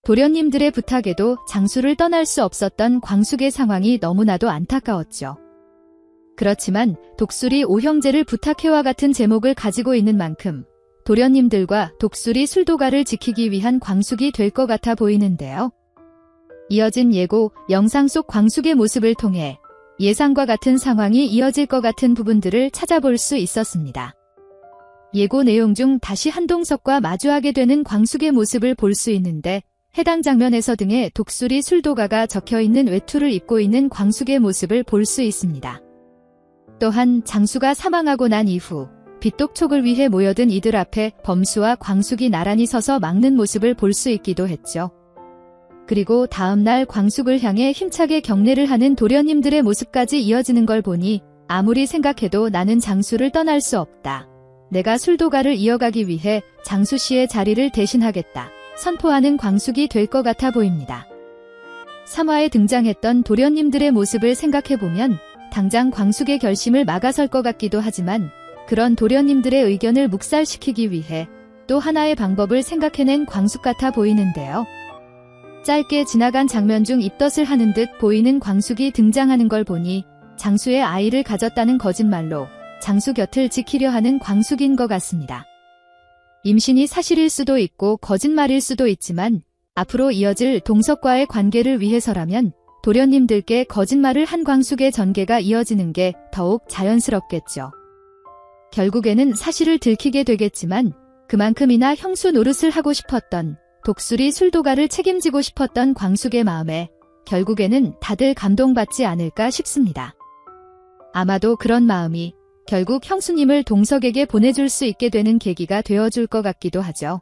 도련님들의 부탁에도 장수를 떠날 수 없었던 광숙의 상황이 너무나도 안타까웠죠. 그렇지만 독수리 오형제를 부탁해와 같은 제목을 가지고 있는 만큼 도련님들과 독수리 술도가를 지키기 위한 광숙이 될 것 같아 보이는데요. 이어진 예고 영상 속 광숙의 모습을 통해 예상과 같은 상황이 이어질 것 같은 부분들을 찾아볼 수 있었습니다. 예고 내용 중 다시 한동석과 마주하게 되는 광숙의 모습을 볼 수 있는데 해당 장면에서 등에 독수리 술도가가 적혀있는 외투를 입고 있는 광숙의 모습을 볼 수 있습니다. 또한 장수가 사망하고 난 이후 빗독촉을 위해 모여든 이들 앞에 범수와 광숙이 나란히 서서 막는 모습을 볼 수 있기도 했죠. 그리고 다음날 광숙을 향해 힘차게 경례를 하는 도련님들의 모습까지 이어지는 걸 보니 아무리 생각해도 나는 장수를 떠날 수 없다. 내가 술도가를 이어가기 위해 장수씨의 자리를 대신하겠다. 선포하는 광숙이 될 것 같아 보입니다. 3화에 등장했던 도련님들의 모습을 생각해보면 당장 광숙의 결심을 막아설 것 같기도 하지만 그런 도련님들의 의견을 묵살시키기 위해 또 하나의 방법을 생각해낸 광숙 같아 보이는데요. 짧게 지나간 장면 중 입덧을 하는 듯 보이는 광숙이 등장하는 걸 보니 장수의 아이를 가졌다는 거짓말로 장수 곁을 지키려 하는 광숙인 것 같습니다. 임신이 사실일 수도 있고 거짓말일 수도 있지만 앞으로 이어질 동석과의 관계를 위해서라면 도련님들께 거짓말을 한 광숙의 전개가 이어지는 게 더욱 자연스럽겠죠. 결국에는 사실을 들키게 되겠지만 그만큼이나 형수 노릇을 하고 싶었던 독수리 술도가를 책임지고 싶었던 광숙의 마음에 결국에는 다들 감동받지 않을까 싶습니다. 아마도 그런 마음이 결국 형수님을 동석에게 보내줄 수 있게 되는 계기가 되어줄 것 같기도 하죠.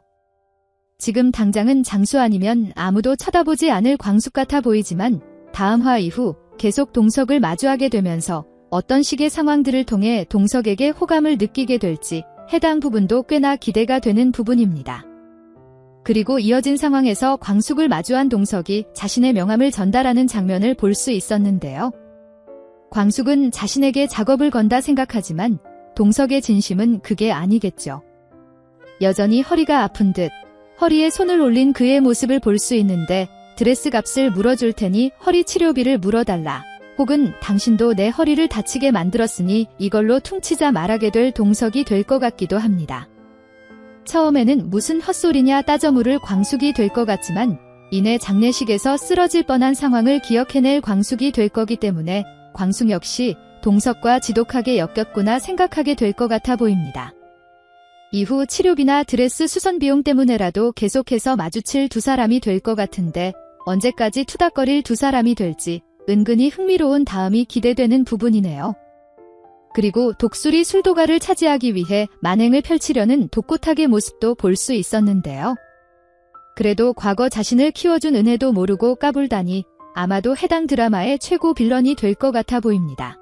지금 당장은 장수 아니면 아무도 쳐다보지 않을 광숙 같아 보이지만 다음 화 이후 계속 동석을 마주하게 되면서 어떤 식의 상황들을 통해 동석에게 호감을 느끼게 될지 해당 부분도 꽤나 기대가 되는 부분입니다. 그리고 이어진 상황에서 광숙을 마주한 동석이 자신의 명함을 전달하는 장면을 볼 수 있었는데요. 광숙은 자신에게 작업을 건다 생각하지만 동석의 진심은 그게 아니겠죠. 여전히 허리가 아픈 듯 허리에 손을 올린 그의 모습을 볼 수 있는데 드레스 값을 물어줄 테니 허리 치료비를 물어달라. 혹은 당신도 내 허리를 다치게 만들었으니 이걸로 퉁치자 말하게 될 동석이 될 것 같기도 합니다. 처음에는 무슨 헛소리냐 따져 물을 광숙이 될 것 같지만 이내 장례식에서 쓰러질 뻔한 상황을 기억해낼 광숙이 될 거기 때문에 광숙 역시 동석과 지독하게 엮였구나 생각하게 될 것 같아 보입니다. 이후 치료비나 드레스 수선 비용 때문에라도 계속해서 마주칠 두 사람이 될 것 같은데 언제까지 투닥거릴 두 사람이 될지 은근히 흥미로운 다음이 기대되는 부분이네요. 그리고 독수리 술도가를 차지하기 위해 만행을 펼치려는 독고탁의 모습도 볼 수 있었는데요. 그래도 과거 자신을 키워준 은혜도 모르고 까불다니 아마도 해당 드라마의 최고 빌런이 될 것 같아 보입니다.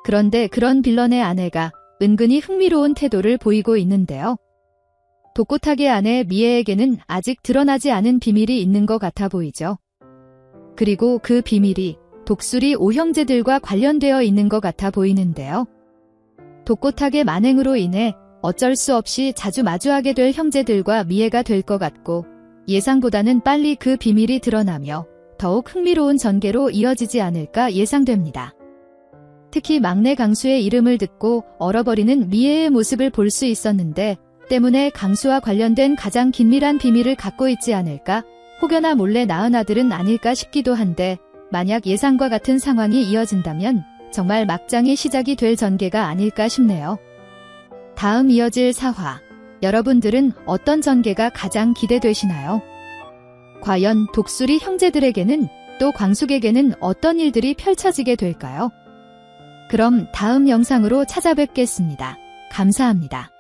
그런데 그런 빌런의 아내가 은근히 흥미로운 태도를 보이고 있는데요. 독고탁의 아내 미애에게는 아직 드러나지 않은 비밀이 있는 것 같아 보이죠. 그리고 그 비밀이 독수리 오형제들과 관련되어 있는 것 같아 보이는데요. 독고탁의 만행으로 인해 어쩔 수 없이 자주 마주하게 될 형제들과 미애가 될 것 같고 예상보다는 빨리 그 비밀이 드러나며 더욱 흥미로운 전개로 이어지지 않을까 예상됩니다. 특히 막내 강수의 이름을 듣고 얼어버리는 미애의 모습을 볼 수 있었는데 때문에 강수와 관련된 가장 긴밀한 비밀을 갖고 있지 않을까? 혹여나 몰래 낳은 아들은 아닐까 싶기도 한데 만약 예상과 같은 상황이 이어진다면 정말 막장이 시작이 될 전개가 아닐까 싶네요. 다음 이어질 4화, 여러분들은 어떤 전개가 가장 기대되시나요? 과연 독수리 형제들에게는 또 광숙에게는 어떤 일들이 펼쳐지게 될까요? 그럼 다음 영상으로 찾아뵙겠습니다. 감사합니다.